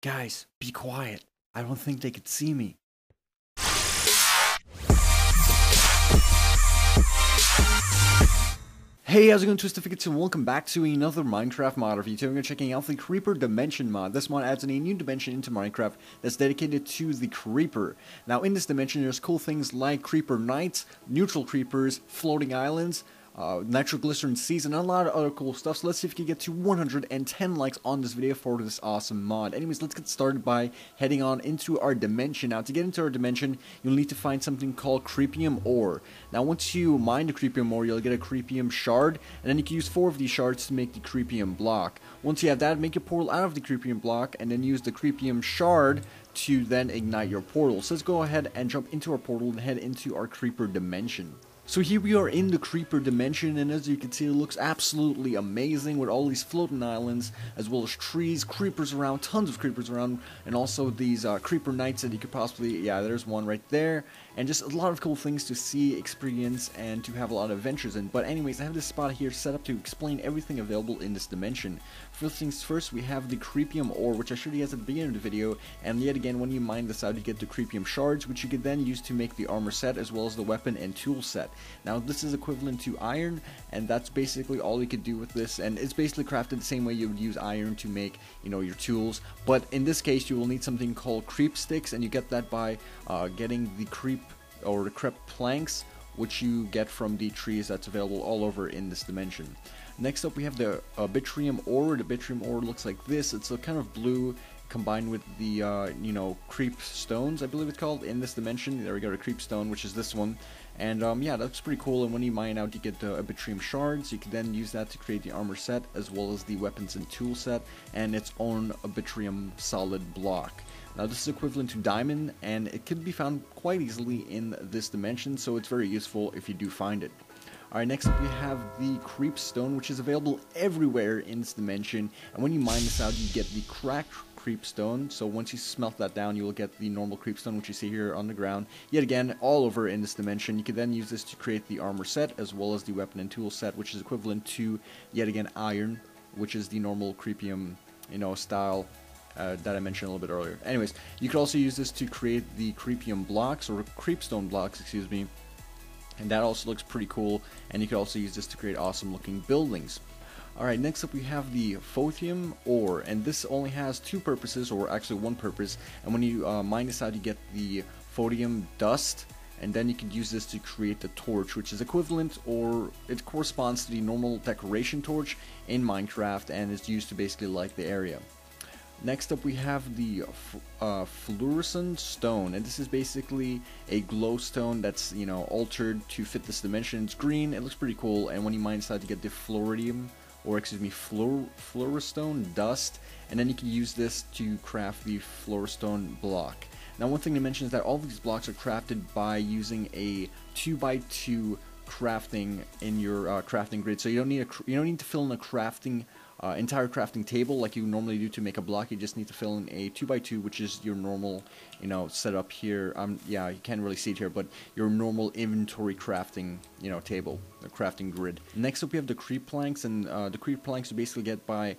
Guys, be quiet. I don't think they could see me. Hey, how's it going, Twistificates, and welcome back to another Minecraft mod review. Today we're checking out the Creeper Dimension mod. This mod adds in a new dimension into Minecraft that's dedicated to the Creeper. Now, in this dimension, there's cool things like Creeper Knights, neutral creepers, floating islands, nitroglycerine seeds, and a lot of other cool stuff. So let's see if we can get to 110 likes on this video for this awesome mod. Anyways, let's get started by heading on into our dimension. Now, to get into our dimension, you'll need to find something called creepium ore. Now, once you mine the creepium ore, you'll get a creepium shard, and then you can use 4 of these shards to make the creepium block. Once you have that, make your portal out of the creepium block, and then use the creepium shard to then ignite your portal. So let's go ahead and jump into our portal and head into our creeper dimension. So here we are in the Creeper Dimension, and as you can see, it looks absolutely amazing with all these floating islands, as well as trees, creepers around, tons of creepers around, and also these Creeper Knights that you could possibly, yeah, there's one right there, and just a lot of cool things to see, experience, and to have a lot of adventures in. But anyways, I have this spot here set up to explain everything available in this dimension. First things first, we have the creepium ore, which I showed you guys at the beginning of the video, and yet again, when you mine this out, you get the creepium shards, which you could then use to make the armor set, as well as the weapon and tool set. Now, this is equivalent to iron, and that's basically all you could do with this, and it's basically crafted the same way you would use iron to make, you know, your tools. But in this case, you will need something called creep sticks, and you get that by getting the creep or the crep planks, which you get from the trees that's available all over in this dimension. Next up, we have the bitrium ore. The bitrium ore looks like this. It's a kind of blue combined with the you know, creep stones, I believe it's called, in this dimension. There we go, a creep stone, which is this one. And yeah, that's pretty cool. And when you mine out, you get the bitrium shards. You can then use that to create the armor set, as well as the weapons and tool set, and its own bitrium solid block. Now, this is equivalent to diamond, and it can be found quite easily in this dimension, so it's very useful if you do find it. Alright, next up we have the creep stone, which is available everywhere in this dimension, and when you mine this out, you get the cracked creep stone. So once you smelt that down, you will get the normal creep stone, which you see here on the ground, yet again all over in this dimension. You can then use this to create the armor set, as well as the weapon and tool set, which is equivalent to, yet again, iron, which is the normal creepium, you know, style that I mentioned a little bit earlier. Anyways, you could also use this to create the creepium blocks, or creepstone blocks, excuse me, and that also looks pretty cool, and you could also use this to create awesome looking buildings. Alright, next up we have the phothium ore, and this only has 2 purposes, or actually 1 purpose, and when you mine this out, you get the phothium dust, and then you can use this to create the torch, which is equivalent, or it corresponds to the normal decoration torch in Minecraft, and is used to basically light the area. Next up we have the fluorescent stone, and this is basically a glowstone that's, you know, altered to fit this dimension. It's green, it looks pretty cool, and when you mine this out, you get the fluoridium, or excuse me, fluorostone dust, and then you can use this to craft the fluorostone block. Now, one thing to mention is that all of these blocks are crafted by using a 2x2 crafting in your crafting grid. So you don't need to fill in a crafting entire crafting table like you normally do to make a block. You just need to fill in a 2x2, which is your normal, you know, setup here. Yeah, you can't really see it here, but your normal inventory crafting, you know, table, the crafting grid. Next up, we have the creep planks, and the creep planks you basically get by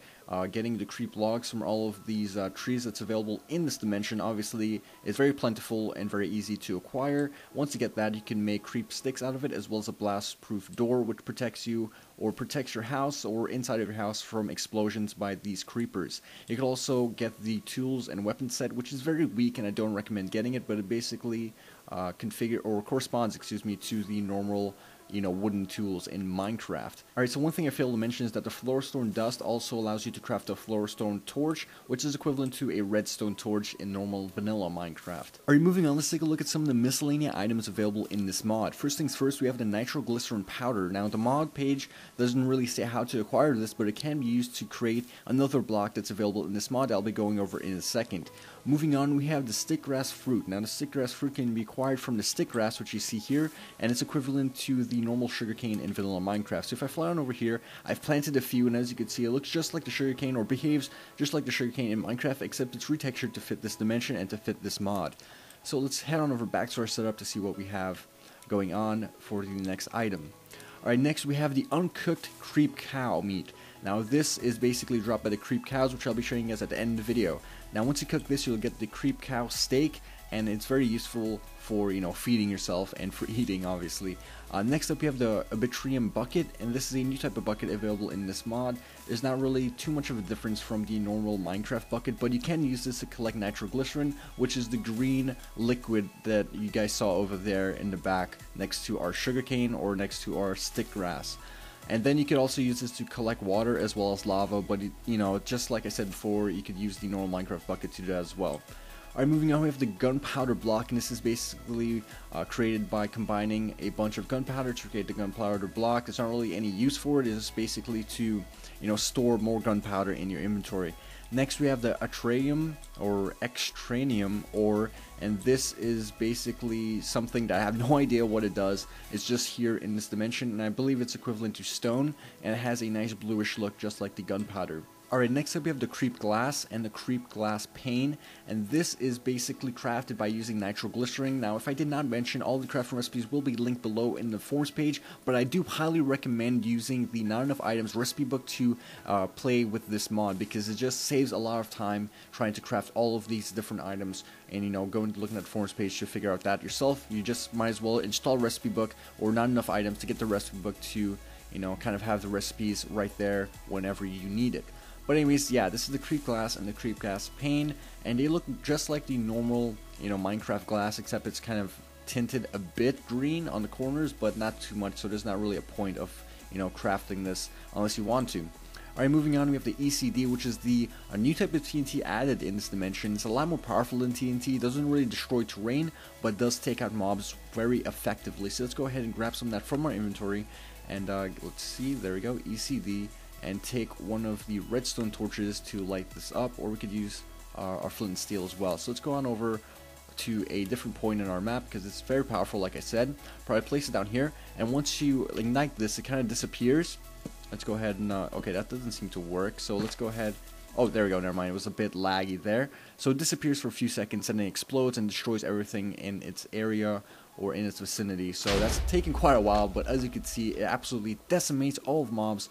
getting the creep logs from all of these trees that's available in this dimension. Obviously, it's very plentiful and very easy to acquire. Once you get that, you can make creep sticks out of it, as well as a blast-proof door, which protects you, or protects your house or inside of your house from explosions by these creepers. You can also get the tools and weapon set, which is very weak, and I don't recommend getting it, but it basically corresponds, excuse me, to the normal, you know, wooden tools in Minecraft. Alright, so one thing I failed to mention is that the fluorostone dust also allows you to craft a fluorostone torch, which is equivalent to a redstone torch in normal vanilla Minecraft. Alright, moving on, let's take a look at some of the miscellaneous items available in this mod. First things first, we have the nitroglycerine powder. Now, the mod page doesn't really say how to acquire this, but it can be used to create another block that's available in this mod I'll be going over in a second. Moving on, we have the stickgrass fruit. Now, the stickgrass fruit can be acquired from the stickgrass, which you see here, and it's equivalent to the normal sugarcane in vanilla Minecraft. So if I fly on over here, I've planted a few, and as you can see, it looks just like the sugarcane, or behaves just like the sugarcane in Minecraft, except it's retextured to fit this dimension and to fit this mod. So let's head on over back to our setup to see what we have going on for the next item. Alright, next we have the uncooked creep cow meat. Now this is basically dropped by the creep cows, which I'll be showing you guys at the end of the video. Now once you cook this, you'll get the creep cow steak, and it's very useful for, you know, feeding yourself and for eating, obviously. Next up, you have the Arbitrium bucket, and this is a new type of bucket available in this mod. There's not really too much of a difference from the normal Minecraft bucket, but you can use this to collect nitroglycerine, which is the green liquid that you guys saw over there in the back next to our sugarcane or next to our stick grass. And then you could also use this to collect water as well as lava, but you know, just like I said before, you could use the normal Minecraft bucket to do that as well. Alright, moving on, we have the gunpowder block, and this is basically created by combining a bunch of gunpowder to create the gunpowder block. There's not really any use for it. It's basically to, you know, store more gunpowder in your inventory. Next, we have the Atranium or Extranium ore, and this is basically something that I have no idea what it does. It's just here in this dimension, and I believe it's equivalent to stone, and it has a nice bluish look just like the gunpowder. Alright, next up we have the creep glass and the creep glass pane, and this is basically crafted by using nitroglycerine. Now, if I did not mention, all the crafting recipes will be linked below in the forums page, but I do highly recommend using the Not Enough Items recipe book to play with this mod, because it just saves a lot of time trying to craft all of these different items, and, you know, going to looking at the forums page to figure out that yourself. You just might as well install recipe book or Not Enough Items to get the recipe book to, you know, kind of have the recipes right there whenever you need it. But anyways, yeah, this is the creep glass and the creep glass pane, and they look just like the normal, you know, Minecraft glass, except it's kind of tinted a bit green on the corners, but not too much, so there's not really a point of, you know, crafting this unless you want to. Alright, moving on, we have the ECD, which is a new type of TNT added in this dimension. It's a lot more powerful than TNT. It doesn't really destroy terrain, but does take out mobs very effectively. So let's go ahead and grab some of that from our inventory, and let's see, there we go, ECD. And take one of the redstone torches to light this up, or we could use our flint and steel as well. So let's go on over to a different point in our map, because it's very powerful, like I said. Probably place it down here, and once you ignite this, it kind of disappears. Let's go ahead and, okay, that doesn't seem to work, so let's go ahead. Oh, there we go, never mind, it was a bit laggy there. So it disappears for a few seconds, and then it explodes and destroys everything in its area or in its vicinity. So that's taken quite a while, but as you can see, it absolutely decimates all of mobs,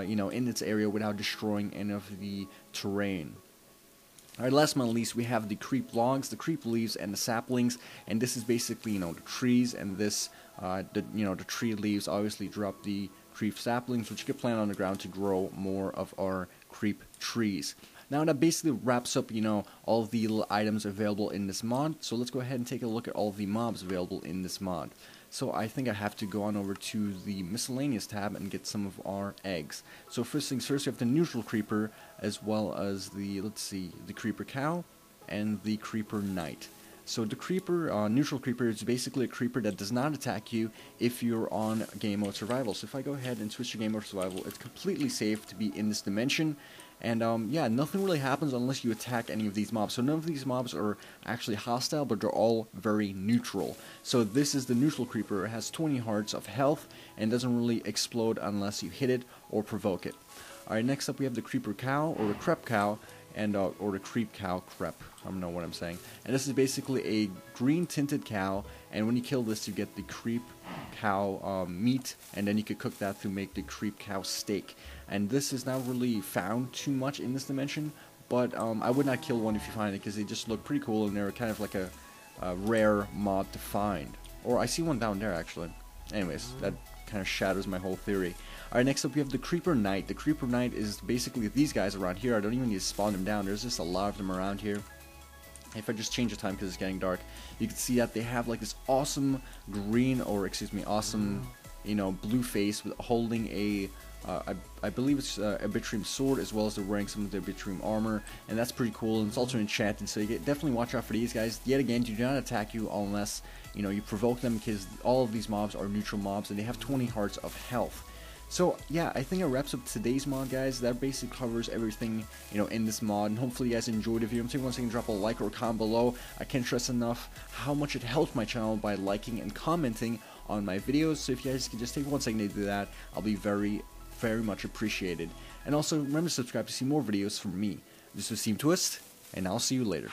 you know, in its area without destroying any of the terrain. Alright, last but not least, we have the creep logs, the creep leaves, and the saplings, and this is basically, you know, the trees, and this, the tree leaves obviously drop the creep saplings, which you can plant on the ground to grow more of our creep trees. Now that basically wraps up, you know, all of the little items available in this mod, so let's go ahead and take a look at all of the mobs available in this mod. So I think I have to go on over to the miscellaneous tab and get some of our eggs. So first things first, we have the neutral creeper, as well as the, let's see, the creeper cow and the creeper knight. So the creeper, neutral creeper, is basically a creeper that does not attack you if you're on game mode survival. So if I go ahead and switch to game mode survival, it's completely safe to be in this dimension. And yeah, nothing really happens unless you attack any of these mobs. So none of these mobs are actually hostile, but they're all very neutral. So this is the neutral creeper. It has 20 hearts of health and doesn't really explode unless you hit it or provoke it. Alright, next up we have the creeper cow, or the crep cow, and or the creep cow crep. I don't know what I'm saying. And this is basically a green tinted cow, and when you kill this you get the creep cow meat, and then you could cook that to make the creep cow steak. And this is not really found too much in this dimension, but I would not kill one if you find it, because they just look pretty cool and they're kind of like a rare mod to find. Or I see one down there actually. Anyways, that kind of shatters my whole theory. Alright, next up we have the creeper knight. The creeper knight is basically these guys around here. I don't even need to spawn them down. There's just a lot of them around here. If I just change the time because it's getting dark, you can see that they have like this awesome green, or excuse me, awesome, you know, blue face with holding a I believe it's a Arbitrium sword, as well as they're wearing some of their Arbitrium armor, and that's pretty cool. And it's also enchanted, so you definitely watch out for these guys. Yet again, do not attack you unless, you know, you provoke them, because all of these mobs are neutral mobs and they have 20 hearts of health. So yeah, I think it wraps up today's mod, guys. That basically covers everything, you know, in this mod, and hopefully you guys enjoyed the video. I'm saying once again, drop a like or a comment below. I can't stress enough how much it helps my channel by liking and commenting on my videos. So if you guys can just take 1 second to do that, I'll be very much appreciated. And also remember to subscribe to see more videos from me. This was TEAMTWIISTZ, and I'll see you later.